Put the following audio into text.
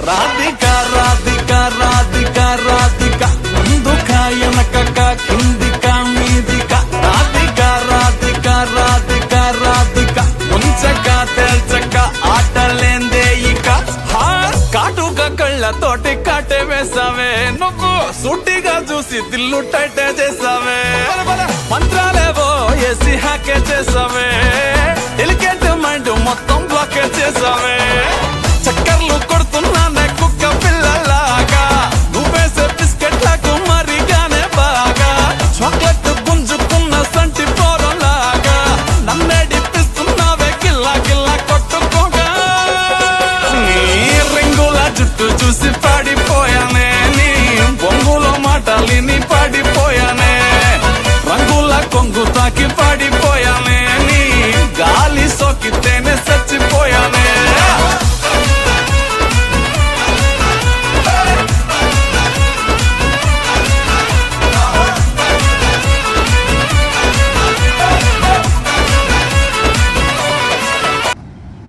రాధిక రాధిక రాధిక రాధిక ముందుక వెనకక కిందిక మీదిక రాధిక రాధిక రాధిక రాధిక ముంచక తెల్చక ఆటలేందే ఇక కాటుక కళ్ళతోటి కాటే వేసావే నువ్వు సూటిగా చూసి దిల్లు టైటే చేసావే మంత్రాలేవో ఏసి హ్యాకే చేసావే డెలికేట్ మైండ్ మొత్తం బ్లాకే చేసావే చక్కర్లు కొడుతున్నా